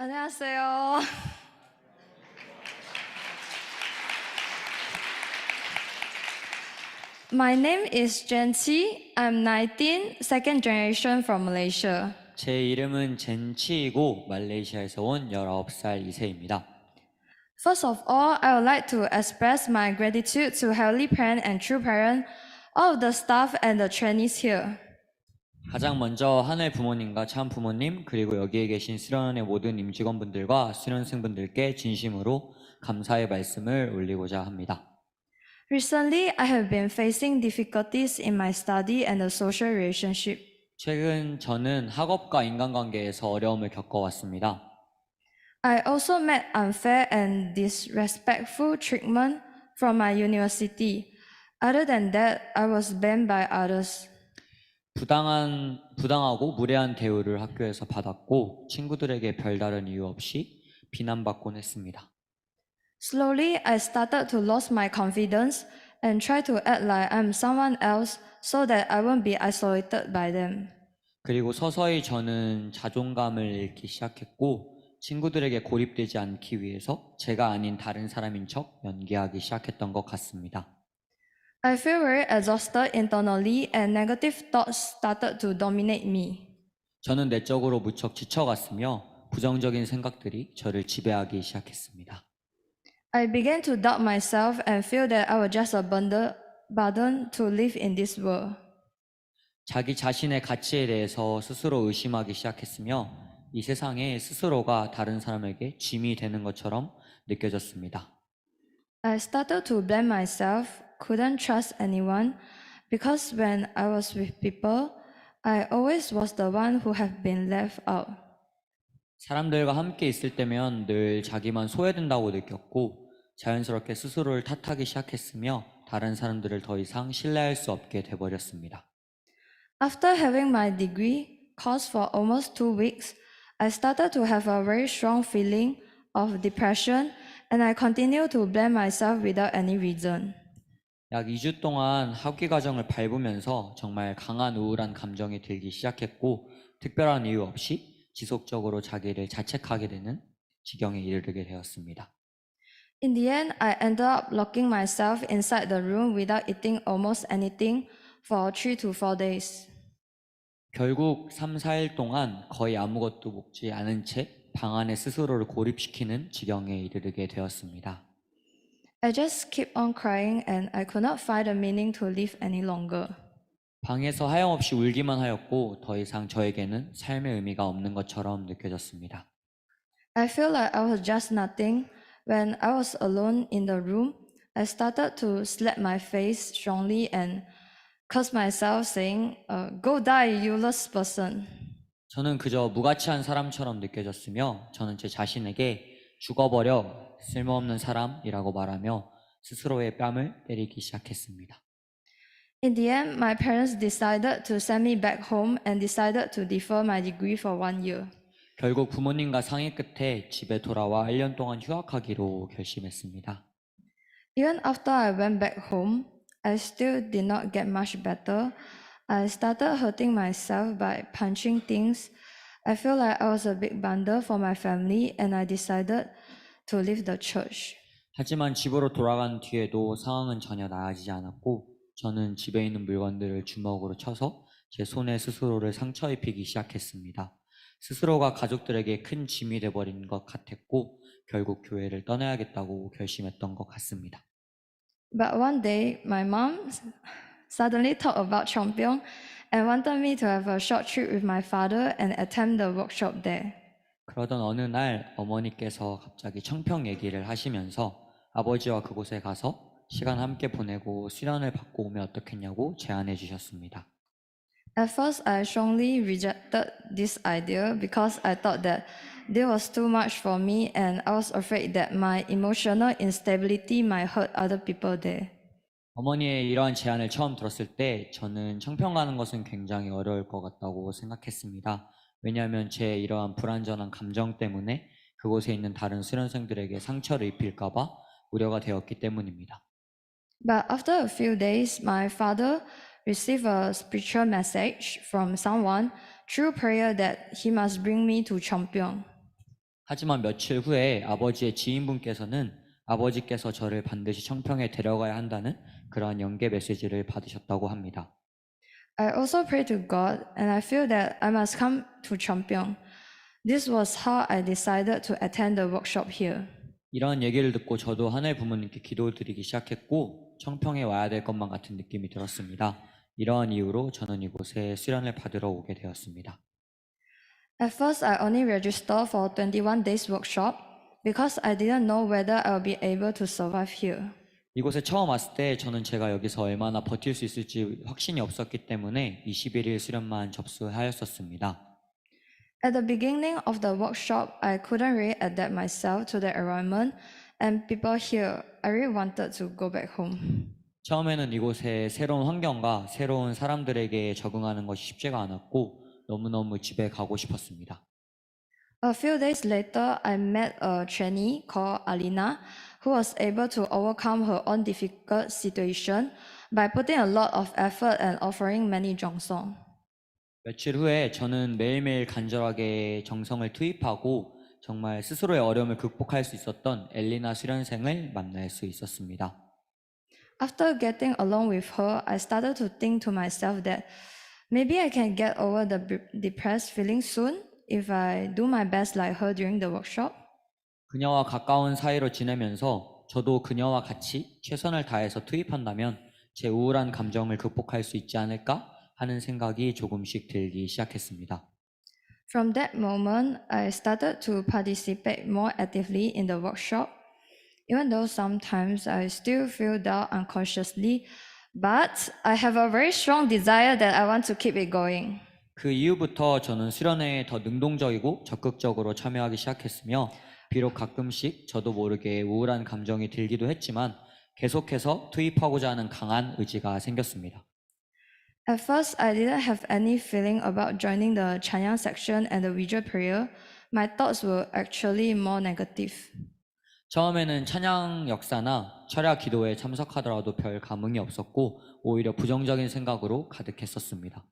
안녕하세요. My name is Jency. I'm 19, second generation from Malaysia. 제 이름은 젠치이고 말레이시아에서 온 19살 이세입니다. First of all, I would like to express my gratitude to Heavenly Parent and True Parent, all of the staff and the trainees here. 가장 먼저 하늘 부모님과 참 부모님 그리고 여기에 계신 수련원의 모든 임직원분들과 수련생분들께 진심으로 감사의 말씀을 올리고자 합니다. Recently, I have been facing difficulties in my study and the social relationship. 최근 저는 학업과 인간관계에서 어려움을 겪어왔습니다. I also met unfair and disrespectful treatment from my university. Other than that, I was banned by others. 부당하고 무례한 대우를 학교에서 받았고 친구들에게 별다른 이유 없이 비난받곤 했습니다. Slowly, I started to lose my confidence and try to act like I'm someone else so that I won't be isolated by them. 그리고 서서히 저는 자존감을 잃기 시작했고 친구들에게 고립되지 않기 위해서 제가 아닌 다른 사람인 척 연기하기 시작했던 것 같습니다. I feel very exhausted internally and negative thoughts started to dominate me. 저는 내적으로 무척 지쳐갔으며 부정적인 생각들이 저를 지배하기 시작했습니다. I began to doubt myself and feel that I was just a burden to live in this world. 자기 자신의 가치에 대해서 스스로 의심하기 시작했으며 이 세상에 스스로가 다른 사람에게 짐이 되는 것처럼 느껴졌습니다. I started to blame myself, couldn't trust anyone, because when I was with people, I always was the one who had been left out. 사람들과 함께 있을 때면 늘 자기만 소외된다고 느꼈고 자연스럽게 스스로를 탓하기 시작했으며 다른 사람들을 더 이상 신뢰할 수 없게 돼버렸습니다. After having my degree course for almost 2 weeks, I started to have a very strong feeling of depression and I continued to blame myself without any reason. 약 2주 동안 학위 과정을 밟으면서 정말 강한 우울한 감정이 들기 시작했고 특별한 이유 없이 지속적으로 자기를 자책하게 되는 지경에 이르게 되었습니다. In the end, I ended up locking myself inside the room without eating almost anything for 3 to 4 days. 결국 3, 4일 동안 거의 아무것도 먹지 않은 채 방 안에 스스로를 고립시키는 지경에 이르게 되었습니다. I just kept on crying and I could not find a meaning to live any longer. 방에서 하염없이 울기만 하였고 더 이상 저에게는 삶의 의미가 없는 것처럼 느껴졌습니다. I feel like I was just nothing. When I was alone in the room, I started to slap my face strongly and curse myself saying, go die, useless person. 저는 그저 무가치한 사람처럼 느껴졌으며 저는 제 자신에게 죽어버려 쓸모없는 사람이라고 말하며 스스로의 뺨을 때리기 시작했습니다. In the end, my parents decided to send me back home and decided to defer my degree for 1 year. 결국 부모님과 상의 끝에 집에 돌아와 1년 동안 휴학하기로 결심했습니다. Even after I went back home, I still did not get much better. I started hurting myself by punching things. I feel like I was a big bundle for my family and I decided to leave the church. 하지만 집으로 돌아간 뒤에도 상황은 전혀 나아지지 않았고 저는 집에 있는 물건들을 주먹으로 쳐서 제 손에 스스로를 상처 입히기 시작했습니다. 스스로가 가족들에게 큰 짐이 돼버린 것 같았고 결국 교회를 떠나야겠다고 결심했던 것 같습니다. But one day, my mom suddenly talked about Chongpyeong and wanted me to have a short trip with my father and attend the workshop there. 그러던 어느 날 어머니께서 갑자기 청평 얘기를 하시면서 아버지와 그곳에 가서 시간 함께 보내고 수련을 받고 오면 어떻겠냐고 제안해 주셨습니다. At first, I strongly rejected this idea because I thought that this was too much for me and I was afraid that my emotional instability might hurt other people there. 어머니의 이러한 제안을 처음 들었을 때 저는 청평 가는 것은 굉장히 어려울 것 같다고 생각했습니다. 왜냐하면 제 이러한 불완전한 감정 때문에 그곳에 있는 다른 수련생들에게 상처를 입힐까 봐 우려가 되었기 때문입니다. But after a few days, my father received a spiritual message from someone through prayer that he must bring me to Chongpyeong. 하지만 며칠 후에 아버지의 지인분께서는 아버지께서 저를 반드시 청평에 데려가야 한다는 그러한 연계 메시지를 받으셨다고 합니다. I also pray to God, and I feel that I must come to Cheongpyeong. This was how I decided to attend the workshop here. 이러한 얘기를 듣고 저도 하늘 부모님께 기도드리기 시작했고 청평에 와야 될 것만 같은 느낌이 들었습니다. 이러한 이유로 저는 이곳에 수련을 받으러 오게 되었습니다. At first, I only registered for 21 days workshop because I didn't know whether I would be able to survive here. 이곳에 처음 왔을 때 저는 제가 여기서 얼마나 버틸 수 있을지 확신이 없었기 때문에 21일 수련만 접수하였었습니다. At the beginning of the workshop, I couldn't really adapt myself to the environment and people here. I really wanted to go back home. 처음에는 이곳의 새로운 환경과 새로운 사람들에게 적응하는 것이 쉽지가 않았고 너무너무 집에 가고 싶었습니다. A few days later, I met a trainee called Alina who was able to overcome her own difficult situation by putting a lot of effort and offering many jeongseong. 며칠 후에 저는 매일매일 간절하게 정성을 투입하고 정말 스스로의 어려움을 극복할 수 있었던 엘리나 수련생을 만날 수 있었습니다. After getting along with her, I started to think to myself that maybe I can get over the depressed feeling soon if I do my best like her during the workshop. 그녀와 가까운 사이로 지내면서 저도 그녀와 같이 최선을 다해서 투입한다면 제 우울한 감정을 극복할 수 있지 않을까 하는 생각이 조금씩 들기 시작했습니다. From that moment, I started to participate more actively in the workshop, even though sometimes I still feel down unconsciously, but I have a very strong desire that I want to keep it going. 그 이후부터 저는 수련회에 더 능동적이고 적극적으로 참여하기 시작했으며 비록 가끔씩 저도 모르게 우울한 감정이 들기도 했지만 계속해서 투입하고자 하는 강한 의지가 생겼습니다. At first, I didn't have any feeling about joining the Chanyang section and the visual prayer. My thoughts were actually more negative. 처음에는 찬양 역사나 철야 기도에 참석하더라도 별 감흥이 없었고 오히려 부정적인 생각으로 가득했었습니다.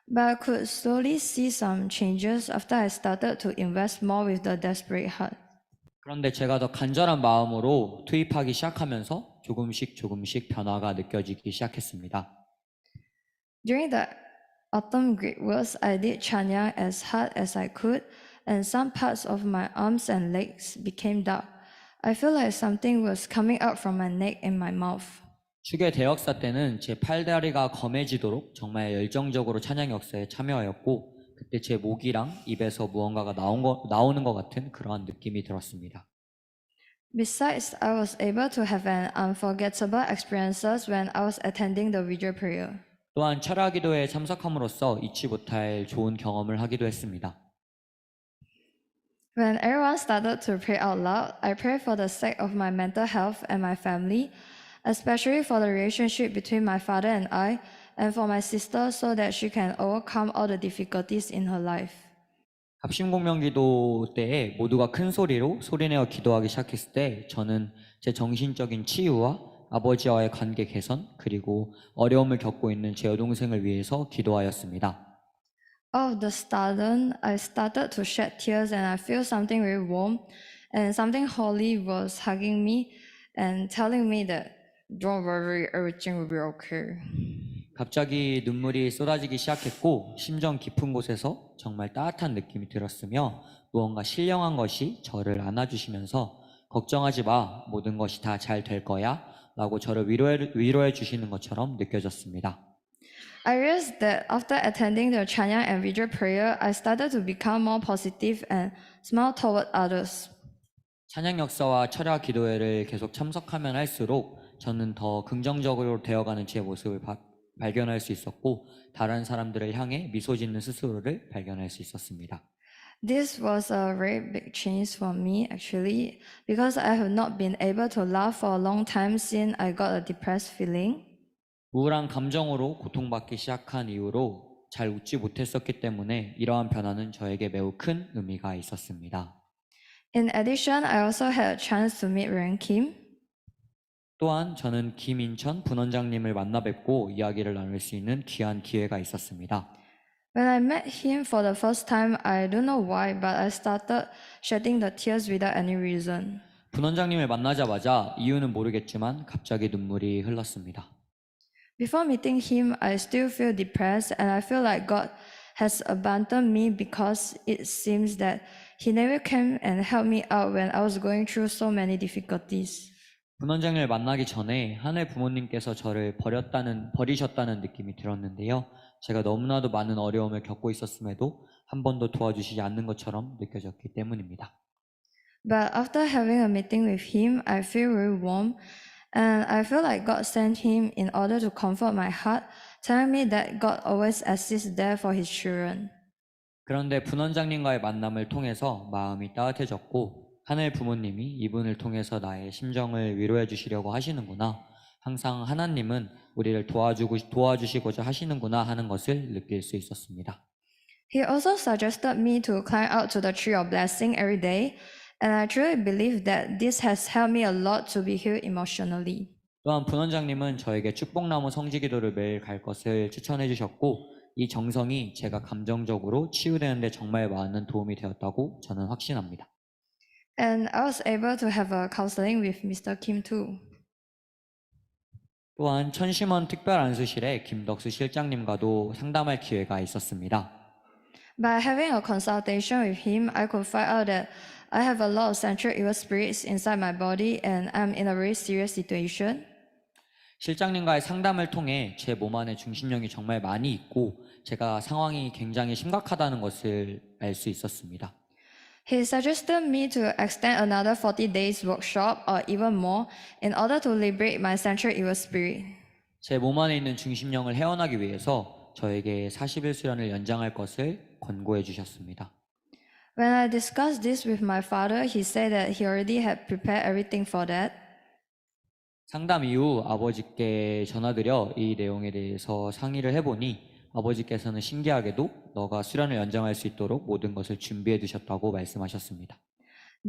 But I could slowly see some changes after I started to invest more with the desperate heart. 그런데 제가 더 간절한 마음으로 투입하기 시작하면서 조금씩 변화가 느껴지기 시작했습니다. During the autumn Greek works, I did Chanyang as hard as I could, and some parts of my arms and legs became dark. I feel like something was coming out from my neck and my mouth. 축의 대역사 때는 제 팔다리가 검해지도록 정말 열정적으로 찬양 역사에 참여하였고 그때 제 목이랑 입에서 무언가가 나오는 것 같은 그러한 느낌이 들었습니다. Besides, I was able to have an unforgettable experiences when I was attending the video prayer. 또한 철야 기도에 참석함으로써 잊지 못할 좋은 경험을 하기도 했습니다. When everyone started to pray out loud, I prayed for the sake of my mental health and my family, especially for the relationship between my father and I, and for my sister so that she can overcome all the difficulties in her life. 합심공명기도 때에 모두가 큰 소리로 소리내어 기도하기 시작했을 때 저는 제 정신적인 치유와 아버지와의 관계 개선 그리고 어려움을 겪고 있는 제 여동생을 위해서 기도하였습니다. All of the sudden, I started to shed tears and I feel something very warm and something holy was hugging me and telling me that don't worry, everything will be okay. 갑자기 눈물이 쏟아지기 시작했고 심정 깊은 곳에서 정말 따뜻한 느낌이 들었으며 무언가 신령한 것이 저를 안아주시면서 걱정하지 마, 모든 것이 다 잘 될 거야 라고 저를 위로해 주시는 것처럼 느껴졌습니다. I realized that after attending the Chanyang and video prayer, I started to become more positive and smile toward others. 찬양 역사와 철야 기도회를 계속 참석하면 할수록 저는 더 긍정적으로 되어가는 제 모습을 발견할 수 있었고 다른 사람들을 향해 미소 짓는 스스로를 발견할 수 있었습니다. This was a very big change for me actually because I have not been able to laugh for a long time since I got a depressed feeling. 우울한 감정으로 고통받기 시작한 이후로 잘 웃지 못했었기 때문에 이러한 변화는 저에게 매우 큰 의미가 있었습니다. In addition, I also had a chance to meet Ren Kim. 또한 저는 김인천 분원장님을 만나 뵙고 이야기를 나눌 수 있는 귀한 기회가 있었습니다. When I met him for the first time, I don't know why, but I started shedding the tears without any reason. 분원장님을 만나자마자 이유는 모르겠지만 갑자기 눈물이 흘렀습니다. Before meeting him, I still feel depressed and I feel like God has abandoned me because it seems that He never came and helped me out when I was going through so many difficulties. 분원장님을 만나기 전에 하늘 부모님께서 저를 버리셨다는 느낌이 들었는데요. 제가 너무나도 많은 어려움을 겪고 있었음에도 한 번도 도와주시지 않는 것처럼 느껴졌기 때문입니다. But after having a meeting with him, I feel very warm and I feel like God sent him in order to comfort my heart, telling me that God always exists there for His children. 그런데 분원장님과의 만남을 통해서 마음이 따뜻해졌고 하늘 부모님이 이분을 통해서 나의 심정을 위로해 주시려고 하시는구나. 항상 하나님은 우리를 도와주시고자 하시는구나 하는 것을 느낄 수 있었습니다. He also suggested me to climb out to the tree of blessing every day, and I truly believe that this has helped me a lot to be healed emotionally. 또한 분원장님은 저에게 축복나무 성지기도를 매일 갈 것을 추천해 주셨고 이 정성이 제가 감정적으로 치유되는 데 정말 많은 도움이 되었다고 저는 확신합니다. And I was able to have a counseling with Mr. Kim too. 또한 천심원 특별안수실에 김덕수 실장님과도 상담할 기회가 있었습니다. By having a consultation with him, I could find out that I have a lot of central evil spirits inside my body and I'm in a very serious situation. 실장님과의 상담을 통해 제 몸 안에 중심령이 정말 많이 있고 제가 상황이 굉장히 심각하다는 것을 알 수 있었습니다. He suggested me to extend another 40 days workshop or even more in order to liberate my central evil spirit. 제 몸 안에 있는 중심령을 헤어나기 위해서 저에게 40일 수련을 연장할 것을 권고해 주셨습니다. When I discussed this with my father, he said that he already had prepared everything for that. 상담 이후 아버지께 전화드려 이 내용에 대해서 상의를 해보니 아버지께서는 신기하게도 너가 수련을 연장할 수 있도록 모든 것을 준비해 두셨다고 말씀하셨습니다.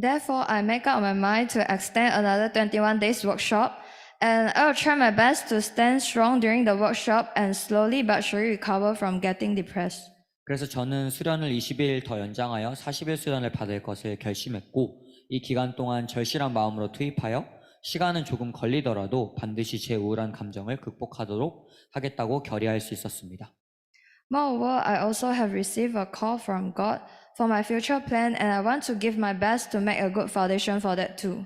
Therefore, I make up my mind to extend another 21 days workshop, and I will try my best to stand strong during the workshop and slowly but surely recover from getting depressed. 그래서 저는 수련을 20일 더 연장하여 40일 수련을 받을 것을 결심했고 이 기간 동안 절실한 마음으로 투입하여 시간은 조금 걸리더라도 반드시 제 우울한 감정을 극복하도록 하겠다고 결의할 수 있었습니다. Moreover, I also have received a call from God for my future plan, and I want to give my best to make a good foundation for that too.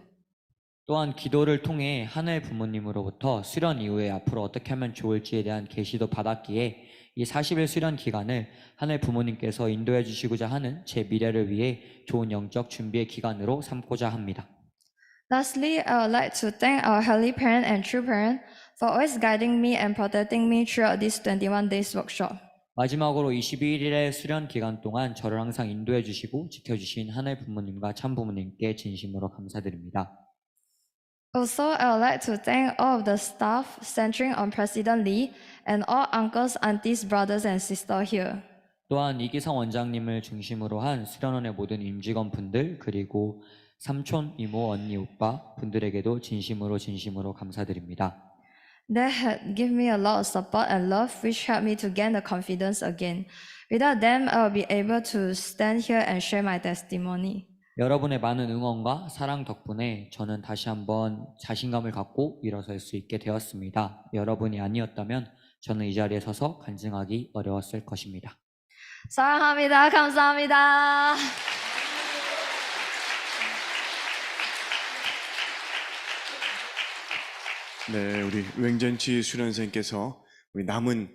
또한 기도를 통해 하늘 부모님으로부터 수련 이후에 앞으로 어떻게 하면 좋을지에 대한 계시도 받았기에 이 40일 수련 기간을 하늘 부모님께서 인도해 주시고자 하는 제 미래를 위해 좋은 영적 준비의 기간으로 삼고자 합니다. Lastly, I would like to thank our Holy Parent and True Parent for always guiding me and protecting me throughout this 21 days workshop. 마지막으로 22일의 수련 기간 동안 저를 항상 인도해 주시고 지켜주신 하늘 부모님과 참 부모님께 진심으로 감사드립니다. Also, I would like to thank all of the staff centering on President Lee and all uncles, aunties, brothers and sisters here. 또한 이기성 원장님을 중심으로 한 수련원의 모든 임직원 분들 그리고 삼촌, 이모, 언니, 오빠 분들에게도 진심으로 감사드립니다. They had given me a lot of support and love, which helped me to gain the confidence again. Without them, I will be able to stand here and share my testimony. 여러분의 많은 응원과 사랑 덕분에 저는 다시 한번 자신감을 갖고 일어설 수 있게 되었습니다. 여러분이 아니었다면 저는 이 자리에 서서 간증하기 어려웠을 것입니다. 사랑합니다. 감사합니다. 네, 우리 웽전치 수련생께서 우리 남은